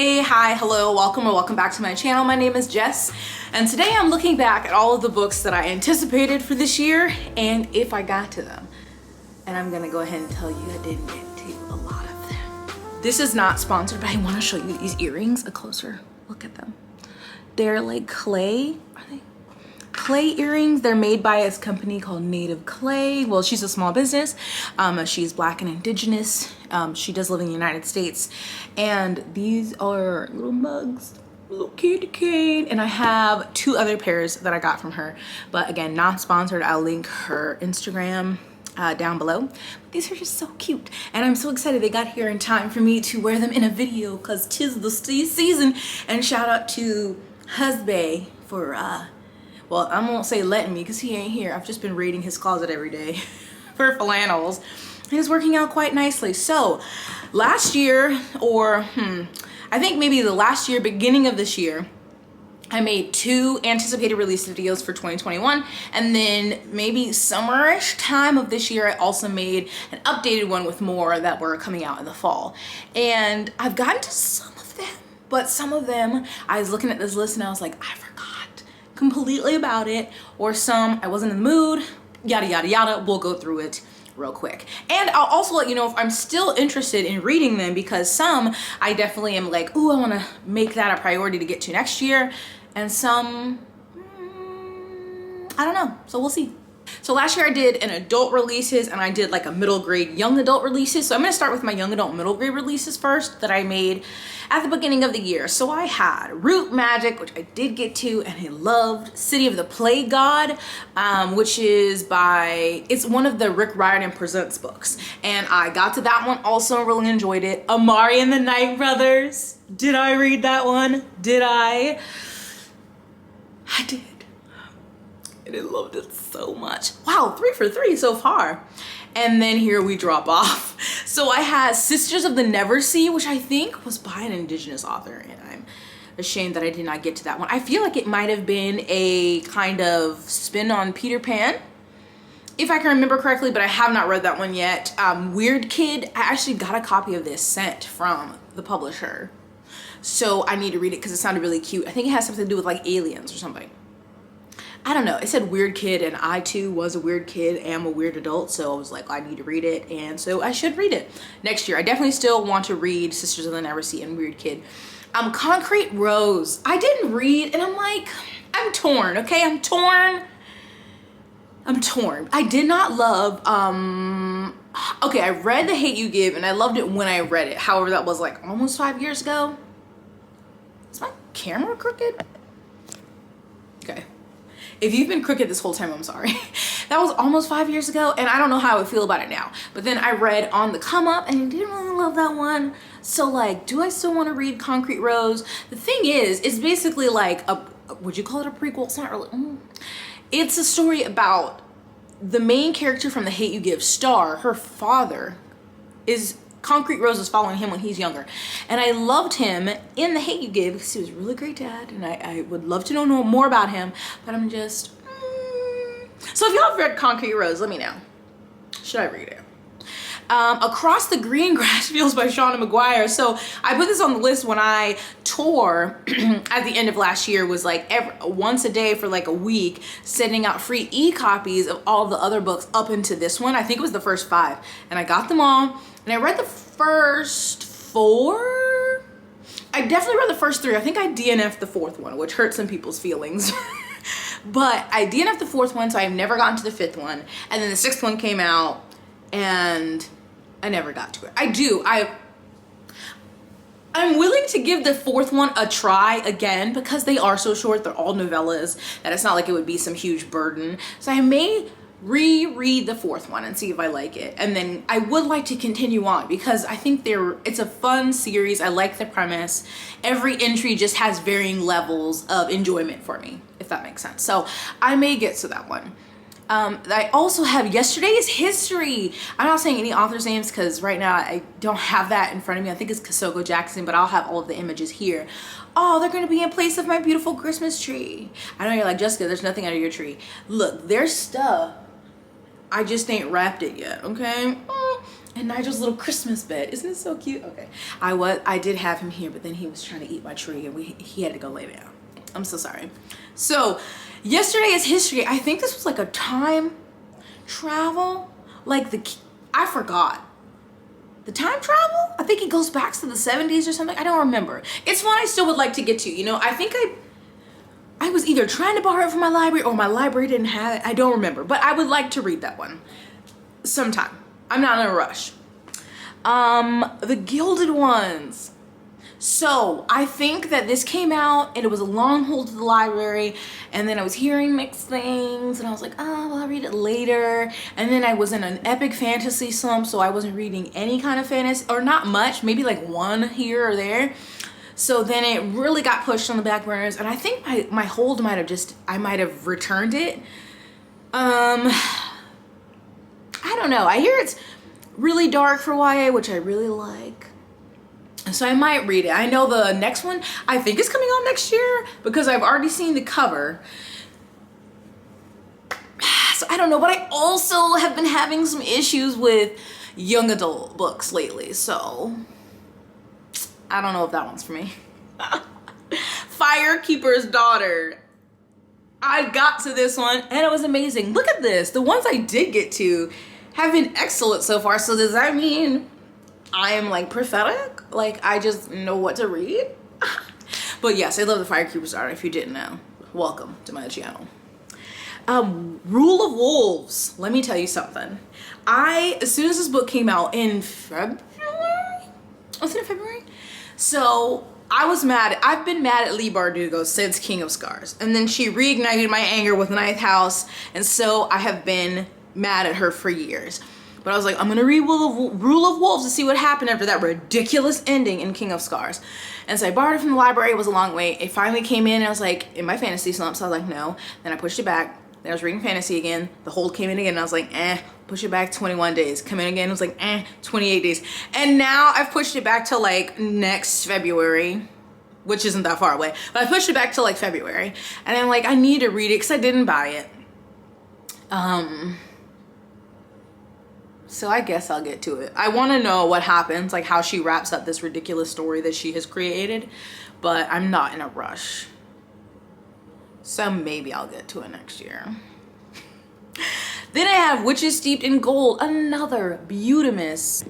Hey, hi, hello, welcome or welcome back to my channel. My name is Jess, and today I'm looking back at all of the books that I anticipated for this year and if I got to them. And I'm gonna go ahead and tell you I didn't get to a lot of them. This is not sponsored, but I wanna show you these earrings, a closer look at them. They're like clay, are they? Clay earrings. They're made by this company called Native Clay. Well, she's a small business. She's Black and Indigenous. She does live in the United States. And these are little mugs, little candy cane. And I have two other pairs that I got from her. But again, not sponsored. I'll link her Instagram down below. But these are just so cute. And I'm so excited they got here in time for me to wear them in a video because 'tis the season. And shout out to Husband for well, I won't say letting me because he ain't here. I've just been raiding his closet every day for flannels. And it's working out quite nicely. So last year, or I think maybe the last year, beginning of this year, I made two anticipated release videos for 2021. And then maybe summerish time of this year, I also made an updated one with more that were coming out in the fall. And I've gotten to some of them, but some of them, I was looking at this list and I was like, I forgot completely about it, or some I wasn't in the mood, yada yada yada. We'll go through it real quick, and I'll also let you know if I'm still interested in reading them, because some I definitely am like, ooh, I want to make that a priority to get to next year, and some I don't know, so we'll see. So last year I did an adult releases and I did like a middle grade young adult releases. So I'm going to start with my young adult middle grade releases first that I made at the beginning of the year. So I had Root Magic, which I did get to and I loved. City of the Plague God, which is it's one of the Rick Riordan Presents books. And I got to that one also, really enjoyed it. Amari and the Night Brothers. Did I read that one? Did I? I did. And I loved it so much. Wow, 3 for 3 so far. And then here we drop off. So I had Sisters of the Never Sea, which I think was by an Indigenous author, and I'm ashamed that I did not get to that one. I feel like it might have been a kind of spin on Peter Pan, if I can remember correctly, but I have not read that one yet. Weird Kid, I actually got a copy of this sent from the publisher. So I need to read it because it sounded really cute. I think it has something to do with like aliens or something. I don't know, it said weird kid, and I too was a weird kid, am a weird adult, so I was like, I need to read it, and so I should read it next year. I definitely still want to read Sisters of the Never Sea and Weird Kid. Concrete Rose, I didn't read, and I'm like, I'm torn, okay? I'm torn. I did not love, okay, I read The Hate You Give, and I loved it when I read it. However, that was like almost 5 years ago. Is my camera crooked? Okay. If you've been crooked this whole time, I'm sorry. That was almost 5 years ago, and I don't know how I would feel about it now. But then I read On the Come Up, and I didn't really love that one. So like, do I still want to read Concrete Rose? The thing is, it's basically like would you call it a prequel? It's not really. It's a story about the main character from The Hate You Give, Star. Her father is Concrete Rose is following him when he's younger, and I loved him in The Hate You Give because he was a really great dad, and I would love to know more about him, but I'm just So if y'all have read Concrete Rose, let me know. Should I read it? Across the Green Grass Fields by Shauna McGuire. So I put this on the list when I tour at the end of last year, was like once a day for like a week, sending out free e-copies of all the other books up into this one. I think it was the first 5, and I got them all. And I read the first 4. I definitely read the first 3. I think I DNF'd the 4th one, which hurt some people's feelings. But I DNF'd the 4th one, so I've never gotten to the 5th one. And then the 6th one came out, and I never got to it. I'm willing to give the 4th one a try again because they are so short. They're all novellas, that it's not like it would be some huge burden. So I may reread the 4th one and see if I like it, and then I would like to continue on because I think it's a fun series. I like the premise. Every entry just has varying levels of enjoyment for me, if that makes sense. So I may get to that one. I also have Yesterday's History. I'm not saying any author's names because right now I don't have that in front of me. I think it's Kasoko Jackson, but I'll have all of the images here. Oh, they're going to be in place of my beautiful Christmas tree. I know you're like, Jessica, there's nothing under your tree. Look, there's stuff. I just ain't wrapped it yet, okay? And Nigel's little Christmas bed. Isn't it so cute? Okay. I did have him here, but then he was trying to eat my tree and he had to go lay down. I'm so sorry. So yesterday is history. I think this was like a time travel. Like I forgot. The time travel? I think it goes back to the 70s or something. I don't remember. It's one I still would like to get to. You know, I think I was either trying to borrow it from my library or my library didn't have it. I don't remember, but I would like to read that one sometime. I'm not in a rush. The Gilded Ones. So I think that this came out and it was a long hold to the library, and then I was hearing mixed things and I was like, oh, well, I'll read it later. And then I was in an epic fantasy slump, so I wasn't reading any kind of fantasy, or not much, maybe like one here or there. So then it really got pushed on the back burners, and I think my hold might have I might have returned it. I don't know. I hear it's really dark for YA, which I really like. So I might read it. I know the next one I think is coming out next year because I've already seen the cover. So I don't know, but I also have been having some issues with young adult books lately. So I don't know if that one's for me. Firekeeper's Daughter. I got to this one and it was amazing. Look at this. The ones I did get to have been excellent so far. So does that mean I am like prophetic? Like I just know what to read? But yes, I love the Firekeeper's Daughter. If you didn't know, welcome to my channel. Rule of Wolves. Let me tell you something. As soon as this book came out in February, was it in February? So I was mad. I've been mad at Leigh Bardugo since King of Scars. And then she reignited my anger with Ninth House. And so I have been mad at her for years. But I was like, I'm gonna read Rule of Wolves to see what happened after that ridiculous ending in King of Scars. And so I borrowed it from the library. It was a long wait. It finally came in and I was like, in my fantasy slump. So I was like, no. Then I pushed it back. Then I was reading fantasy again. The hold came in again and I was like, push it back 21 days. Come in again. I was like, 28 days. And now I've pushed it back to like next February, which isn't that far away. But I pushed it back to like February. And I'm like, I need to read it because I didn't buy it. So I guess I'll get to it. I want to know what happens, like how she wraps up this ridiculous story that she has created, but I'm not in a rush. So maybe I'll get to it next year. Then I have Witches Steeped in Gold, another Beautimus.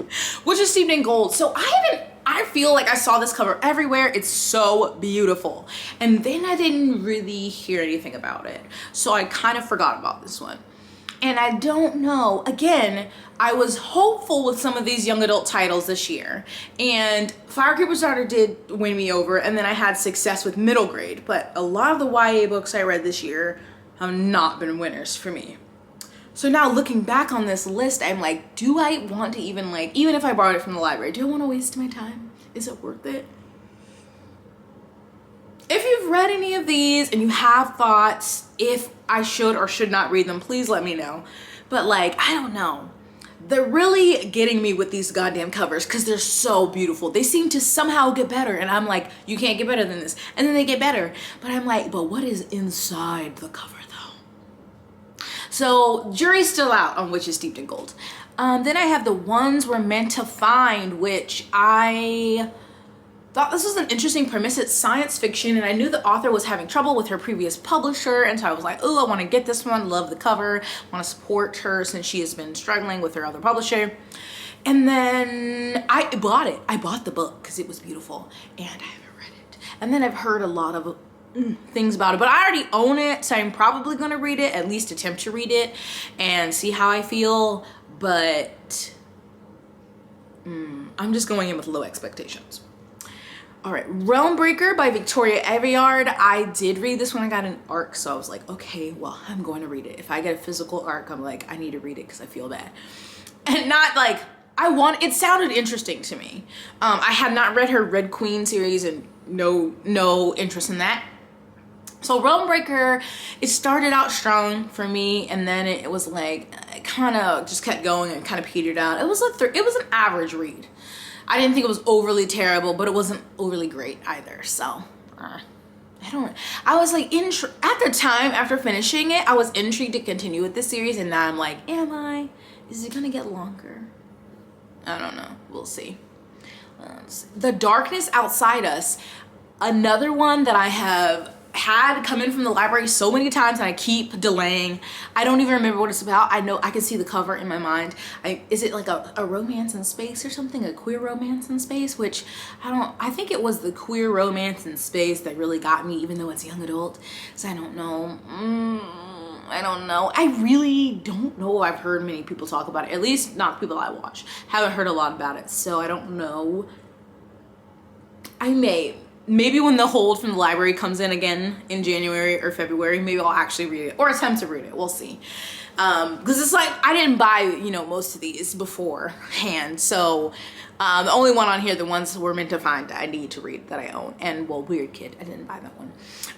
Witches Steeped in Gold. So I feel like I saw this cover everywhere. It's so beautiful. And then I didn't really hear anything about it. So I kind of forgot about this one. And I don't know, again, I was hopeful with some of these young adult titles this year. And Firekeeper's Daughter did win me over, and then I had success with middle grade. But a lot of the YA books I read this year have not been winners for me. So now looking back on this list, I'm like, do I want to even if I borrowed it from the library, do I want to waste my time? Is it worth it? If you've read any of these and you have thoughts if I should or should not read them, please let me know. But like, I don't know. They're really getting me with these goddamn covers because they're so beautiful. They seem to somehow get better. And I'm like, you can't get better than this. And then they get better. But I'm like, but what is inside the cover though? So jury's still out on Witches Steeped in Gold. Then I have The Ones We're Meant to Find, which I thought this was an interesting premise. It's science fiction, and I knew the author was having trouble with her previous publisher, and so I was like, oh, I want to get this one. Love the cover. Want to support her since she has been struggling with her other publisher. And then I bought it. I bought the book because it was beautiful, and I haven't read it. And then I've heard a lot of things about it, but I already own it, so I'm probably going to read it, at least attempt to read it and see how I feel. But I'm just going in with low expectations. All right, Realmbreaker by Victoria Aveyard. I did read this when I got an ARC, so I was like, okay, well, I'm going to read it. If I get a physical ARC, I'm like, I need to read it because I feel bad. And not like, it sounded interesting to me. I had not read her Red Queen series and no interest in that. So Realmbreaker, it started out strong for me, and then it was like, it kind of just kept going and kind of petered out. It was an average read. I didn't think it was overly terrible, but it wasn't overly great either. So, I was like, at the time after finishing it, I was intrigued to continue with this series, and now I'm like, is it gonna get longer? I don't know. We'll see. The Darkness Outside Us, another one that I have had come in from the library so many times and I keep delaying. I don't even remember what it's about. I know I can see the cover in my mind. Is it like a romance in space or something? A queer romance in space? Which I think it was the queer romance in space that really got me, even though it's young adult. So I don't know. I don't know. I really don't know. I've heard many people talk about it, at least not the people I watch. Haven't heard a lot about it, so I don't know. Maybe when the hold from the library comes in again in January or February, maybe I'll actually read it or attempt to read it. We'll see. Because it's like I didn't buy, you know, most of these beforehand, so the only one on here, the ones we're meant to find, I need to read that I own. And well, Weird Kid, I didn't buy that one.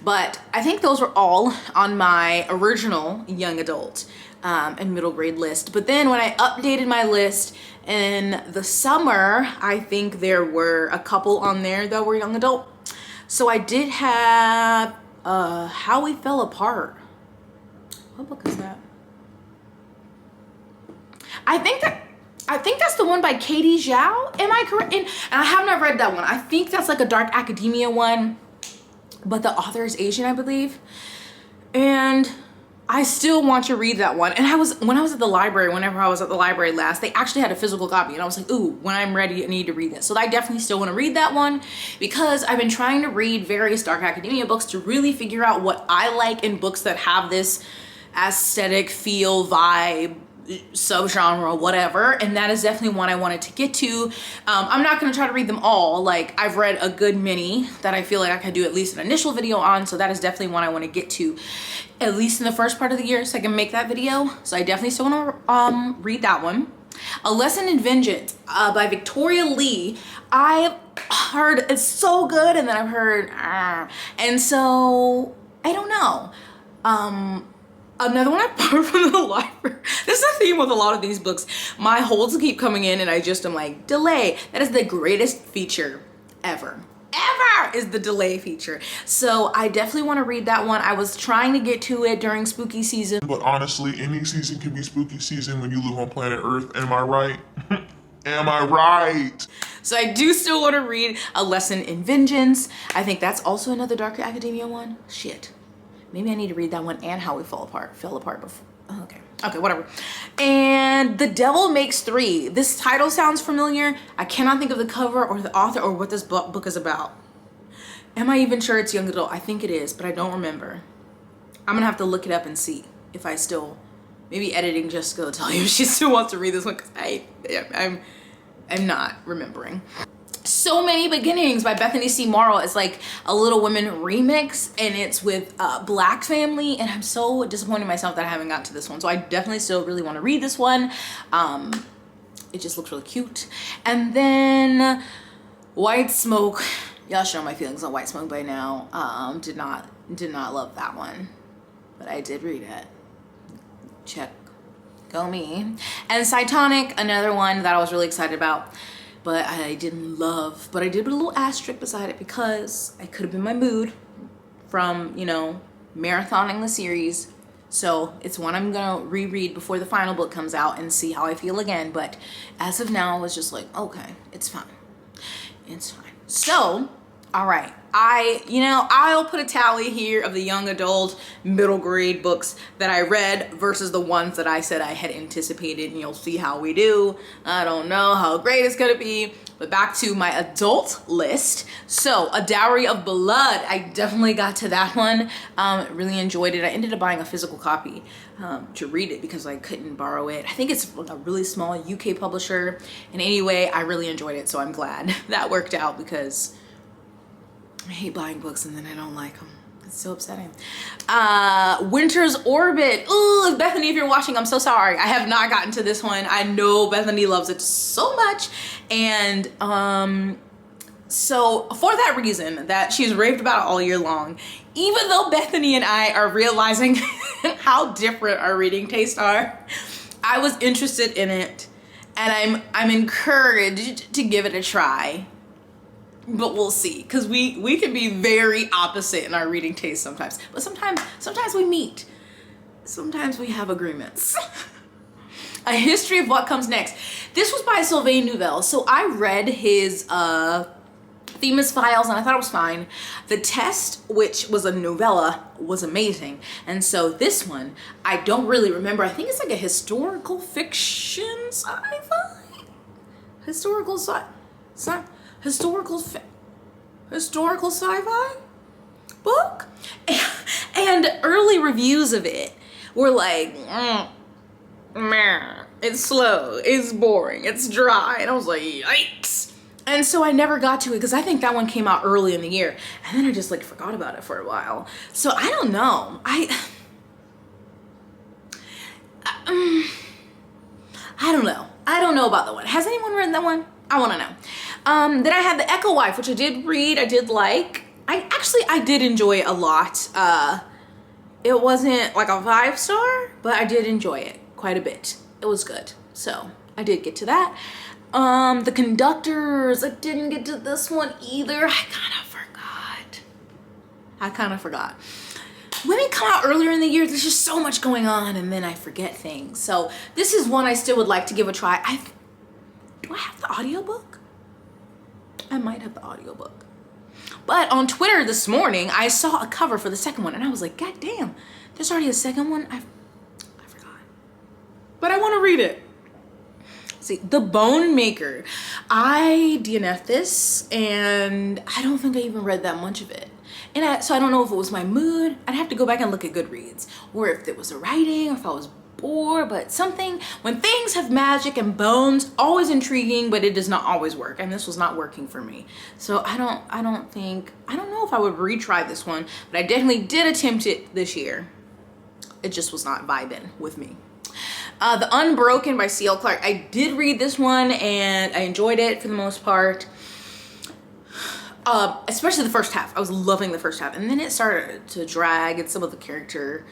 But I think those were all on my original young adult and middle grade list. But then when I updated my list in the summer, I think there were a couple on there that were young adult. So I did have How We Fell Apart. What book is that? I think that's the one by Katie Zhao. Am I correct? And I have not read that one. I think that's like a dark academia one, but the author is Asian, I believe. And I still want to read that one. And when I was at the library, whenever I was at the library last, they actually had a physical copy. And I was like, ooh, when I'm ready, I need to read this. So I definitely still want to read that one because I've been trying to read various dark academia books to really figure out what I like in books that have this aesthetic, feel, vibe, subgenre, whatever, and that is definitely one I wanted to get to. I'm not going to try to read them all. Like, I've read a good many that I feel like I could do at least an initial video on, so that is definitely one I want to get to at least in the first part of the year so I can make that video. So I definitely still want to read that one. A Lesson in Vengeance by Victoria Lee. I've heard it's so good, and then I've heard and so I don't know. Another one I borrowed from the library. This is a theme with a lot of these books. My holds keep coming in and I just am like, delay. That is the greatest feature ever. Ever is the delay feature. So I definitely want to read that one. I was trying to get to it during spooky season. But honestly, any season can be spooky season when you live on planet Earth. Am I right? Am I right? So I do still want to read A Lesson in Vengeance. I think that's also another dark academia one. Shit. Maybe I need to read that one and How We Fell Apart before. Oh, okay, whatever. And The Devil Makes Three. This title sounds familiar. I cannot think of the cover or the author or what this book is about. Am I even sure it's young adult? I think it is, but I don't remember. I'm gonna have to look it up and see if I still, maybe editing Jessica will tell you if she still wants to read this one, because I'm not remembering. So Many Beginnings by Bethany C. Morrow is like a Little Women remix, and it's with Black family, and I'm so disappointed in myself that I haven't got to this one. So I definitely still really want to read this one. It just looks really cute. And then White Smoke. Y'all should know my feelings on White Smoke by now. Did not love that one, but I did read it. Check, go me. And Cytonic, another one that I was really excited about, but I didn't love, but I did put a little asterisk beside it because it could have been my mood from, you know, marathoning the series. So it's one I'm gonna reread before the final book comes out and see how I feel again. But as of now, I was just like, okay, it's fine. It's fine. So, all right. I'll put a tally here of the young adult, middle grade books that I read versus the ones that I said I had anticipated, and you'll see how we do. I don't know how great it's gonna be, but back to my adult list. So, A Dowry of Blood, I definitely got to that one. Really enjoyed it. I ended up buying a physical copy to read it because I couldn't borrow it. I think it's a really small UK publisher, and anyway, I really enjoyed it, so I'm glad that worked out because I hate buying books and then I don't like them. It's so upsetting. Winter's Orbit. Ooh, Bethany, if you're watching, I'm so sorry. I have not gotten to this one. I know Bethany loves it so much. And so for that reason that she's raved about it all year long, even though Bethany and I are realizing how different our reading tastes are, I was interested in it and I'm encouraged to give it a try. But we'll see, because we can be very opposite in our reading taste sometimes. But sometimes we meet. Sometimes we have agreements. A History of What Comes Next. This was by Sylvain Neuvel. So I read his Themis Files and I thought it was fine. The Test, which was a novella, was amazing. And so this one, I don't really remember. I think it's like a historical fiction sci-fi? Historical sci-fi book? And early reviews of it were like, meh, it's slow, it's boring, it's dry. And I was like, yikes. And so I never got to it because I think that one came out early in the year. And then I just like forgot about it for a while. So I don't know. I don't know. I don't know about that one. Has anyone read that one? I want to know. Then I had The Echo Wife, which I did read. I did like. I did enjoy it a lot. It wasn't like a 5-star, but I did enjoy it quite a bit. It was good. So I did get to that. The Conductors, I didn't get to this one either. I kind of forgot. When it come out earlier in the year, there's just so much going on and then I forget things. So this is one I still would like to give a try. Do I have the audiobook? I might have the audiobook. But on Twitter this morning, I saw a cover for the second one and I was like, God damn, there's already a second one? I forgot. But I want to read it. See, The Bone Maker. I DNF'd this and I don't think I even read that much of it. And so I don't know if it was my mood. I'd have to go back and look at Goodreads or if it was the writing or if I was bored, but something, when things have magic and bones, always intriguing, but it does not always work. And this was not working for me. So I don't know if I would retry this one, but I definitely did attempt it this year. It just was not vibing with me. The Unbroken by C.L. Clark. I did read this one and I enjoyed it for the most part. Especially the first half. I was loving the first half. And then it started to drag and some of the character,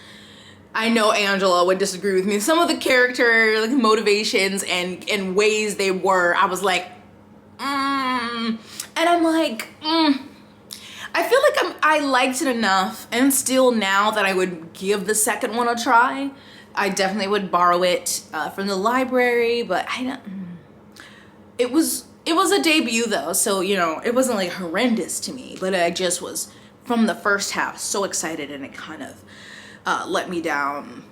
I know Angela would disagree with me. Some of the character like motivations and ways they were, I was like, and I'm like, I feel like I liked it enough and still now that I would give the second one a try. I definitely would borrow it from the library, but it was a debut though, so you know, it wasn't like horrendous to me, but I just was from the first half so excited and it kind of let me down.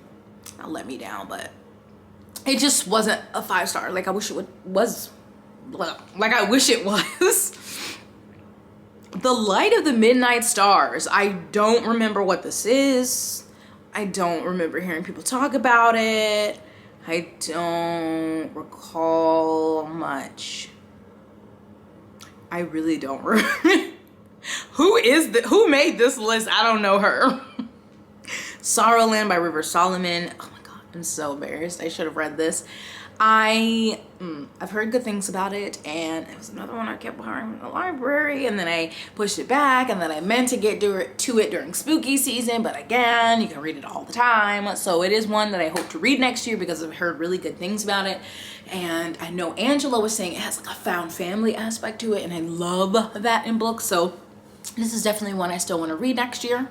Not let me down, but it just wasn't a 5-star like I wish it was. Like I wish it was. The Light of the Midnight Stars. I don't remember what this is. I don't remember hearing people talk about it. I don't recall much. I really don't remember. Who made this list? I don't know her. Sorrowland by River Solomon. Oh my god, I'm so embarrassed. I should have read this. I've heard good things about it, and it was another one I kept borrowing from the library, and then I pushed it back, and then I meant to get to it during spooky season, but again, you can read it all the time. So it is one that I hope to read next year because I've heard really good things about it. And I know Angela was saying it has like a found family aspect to it, and I love that in books. So this is definitely one I still want to read next year.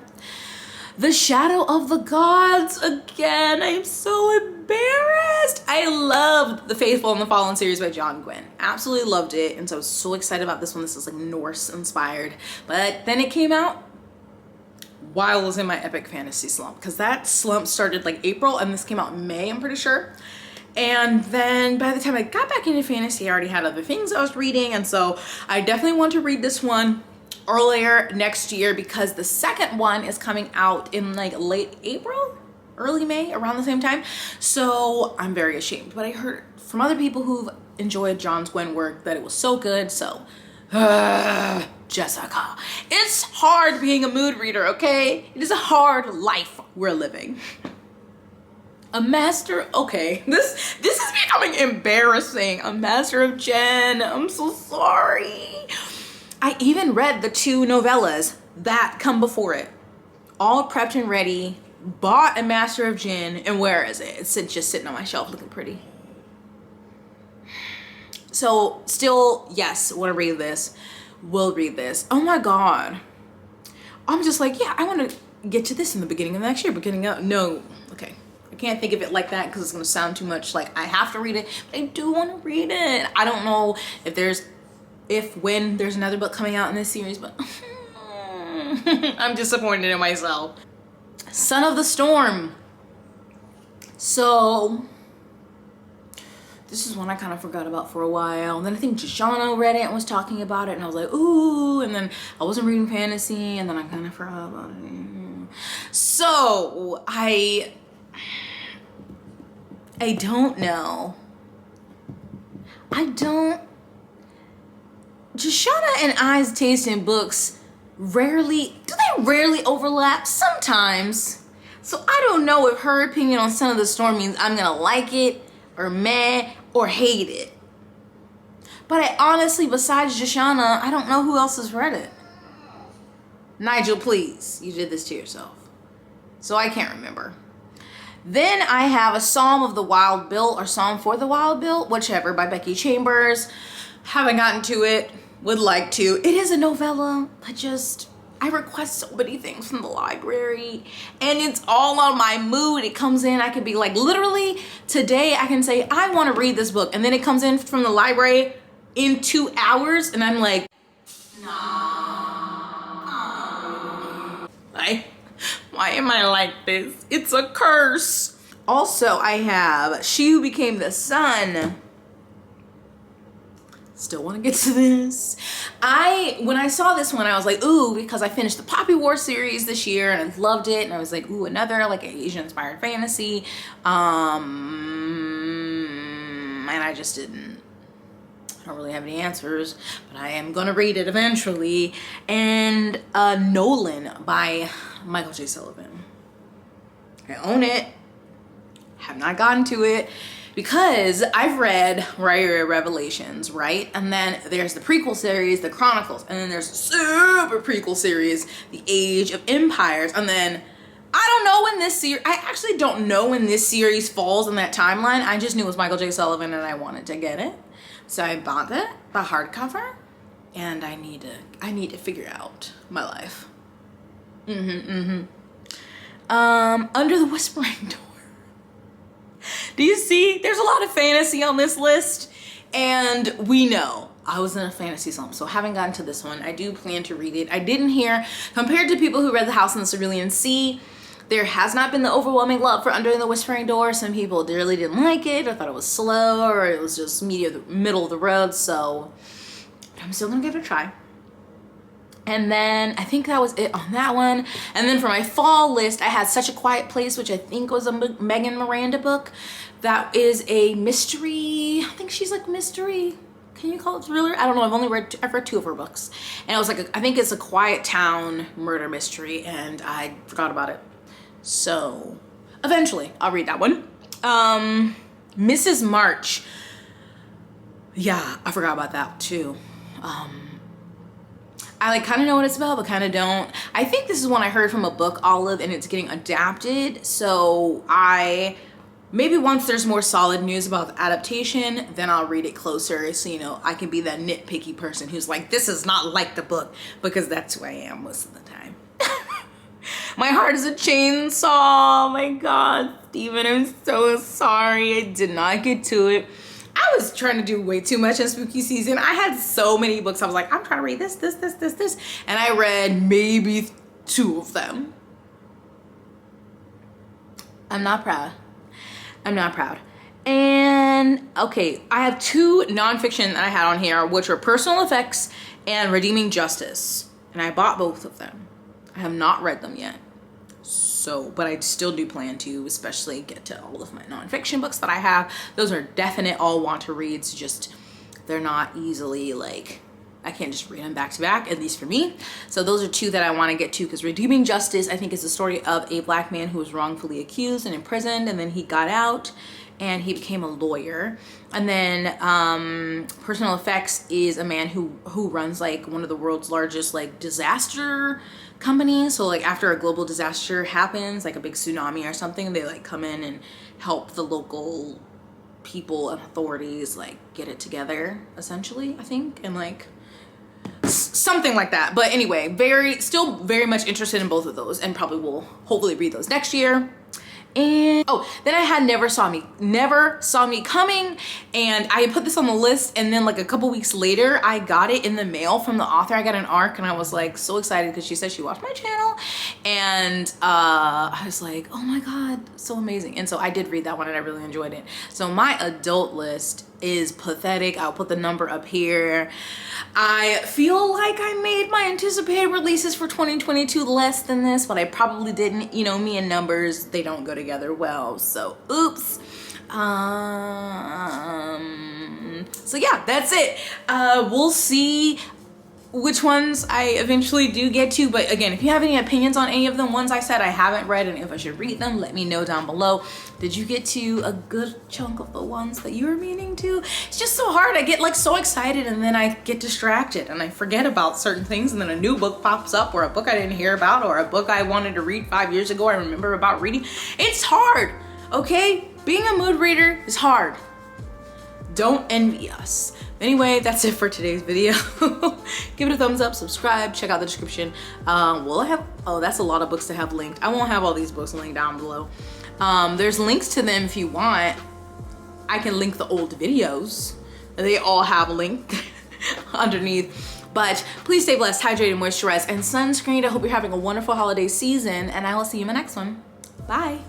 The Shadow of the Gods, again, I'm so embarrassed. I loved the Faithful and the Fallen series by John Gwynne. Absolutely loved it, and so I was so excited about this one. This is like Norse inspired, but then it came out while I was in my epic fantasy slump, because that slump started like April and this came out in May, I'm pretty sure. And then by the time I got back into fantasy, I already had other things I was reading, and so I definitely want to read this one earlier next year because the second one is coming out in like late April, early May, around the same time. So I'm very ashamed, but I heard from other people who've enjoyed John Gwynne work that it was so good. So Jessica, it's hard being a mood reader, okay? It is a hard life we're living. A Master, okay, this is becoming embarrassing. A Master of Jen, I'm so sorry. I even read the 2 novellas that come before it. All prepped and ready, bought A Master of Jen, and where is it? It's just sitting on my shelf looking pretty. So still, yes, want to read this. Will read this. Oh my god. I'm just like, yeah, I want to get to this in the beginning of next year. No, okay. I can't think of it like that because it's gonna sound too much like I have to read it, but I do want to read it. I don't know when there's another book coming out in this series, but I'm disappointed in myself. Son of the Storm. So this is one I kind of forgot about for a while. And then I think Shoshana read it and was talking about it, and I was like, ooh. And then I wasn't reading fantasy, and then I kind of forgot about it. So I don't know. Shoshana and I's taste in books rarely overlap? Sometimes. So I don't know if her opinion on Son of the Storm means I'm gonna like it or meh or hate it. But I honestly, besides Shoshana, I don't know who else has read it. Nigel, please, you did this to yourself. So I can't remember. Then I have A Psalm of the Wild Bill or Psalm for the Wild Bill, whichever, by Becky Chambers. Haven't gotten to it, would like to. It is a novella, but I request so many things from the library and it's all on my mood. It comes in, I could be like, literally today I can say, I want to read this book. And then it comes in from the library in 2 hours and I'm like, why am I like this? It's a curse. Also, I have She Who Became the Sun. Still want to get to this. When I saw this one, I was like, ooh, because I finished the Poppy War series this year and I loved it. And I was like, ooh, another like Asian inspired fantasy. And I just didn't. I don't really have any answers, but I am gonna read it eventually. And Nolan by Michael J. Sullivan. I own it. Have not gotten to it. Because I've read Revelations, right? And then there's the prequel series, the Chronicles, and then there's a super prequel series, The Age of Empires. And then I don't know when this series, I actually don't know when this series falls in that timeline. I just knew it was Michael J. Sullivan and I wanted to get it. So I bought the hardcover, and I need to figure out my life. Under the Whispering Door. Do you see? There's a lot of fantasy on this list, and we know I was in a fantasy slump, so I haven't gotten to this one. I do plan to read it. I didn't hear, compared to people who read The House in the Cerulean Sea, there has not been the overwhelming love for Under the Whispering Door. Some people really didn't like it, or thought it was slow, or it was just middle of the road, so I'm still gonna give it a try. And then I think that was it on that one. And then for my fall list, I had Such a Quiet Place, which I think was a Megan Miranda book. That is a mystery. I think she's like mystery. Can you call it thriller? I don't know. I've read 2 of her books. And it was like, I think it's a quiet town murder mystery, and I forgot about it. So eventually I'll read that one. Mrs. March. Yeah, I forgot about that too. I like kind of know what it's about, but kind of don't. I think this is one I heard from a book Olive, and it's getting adapted. So maybe once there's more solid news about the adaptation, then I'll read it closer. So, you know, I can be that nitpicky person who's like, this is not like the book, because that's who I am most of the time. My Heart is a Chainsaw. Oh my God, Steven, I'm so sorry. I did not get to it. I was trying to do way too much in spooky season. I had so many books. I was like, I'm trying to read this. And I read maybe 2 of them. I'm not proud. And okay, I have 2 nonfiction that I had on here, which were Personal Effects and Redeeming Justice. And I bought both of them. I have not read them yet. So, but I still do plan to, especially get to all of my nonfiction books that I have. Those are definite all want to reads, just they're not easily like, I can't just read them back to back, at least for me. So those are 2 that I want to get to, because Redeeming Justice, I think, is the story of a Black man who was wrongfully accused and imprisoned, and then he got out and he became a lawyer. And then Personal Effects is a man who runs like one of the world's largest like disaster companies. So like after a global disaster happens, like a big tsunami or something, they like come in and help the local people and authorities like get it together, essentially, I think, and like something like that. But anyway, still very much interested in both of those, and probably will hopefully read those next year. And oh, then I had Never Saw Me Coming, and I put this on the list, and then like a couple weeks later I got it in the mail from the author. I got an ARC, and I was like so excited because she said she watched my channel, and I was like, oh my god, so amazing. And so I did read that one and I really enjoyed it. So my adult list is pathetic. I'll put the number up here. I feel like I made my anticipated releases for 2022 less than this, but I probably didn't. You know, me and numbers, they don't go together well, so oops. So yeah, that's it. We'll see which ones I eventually do get to, but again, if you have any opinions on any of the ones I said I haven't read and if I should read them, let me know down below. Did you get to a good chunk of the ones that you were meaning to? It's just so hard. I get like so excited and then I get distracted and I forget about certain things, and then a new book pops up, or a book I didn't hear about, or a book I wanted to read 5 years ago I remember about reading. It's hard, okay? Being a mood reader is hard. Don't envy us. Anyway, that's it for today's video. Give it a thumbs up, subscribe, check out the description. Will I have, oh, that's a lot of books to have linked. I won't have all these books linked down below. There's links to them if you want. I can link the old videos. They all have a link underneath. But please stay blessed, hydrated, moisturized, and sunscreened. I hope you're having a wonderful holiday season, and I will see you in my next one. Bye.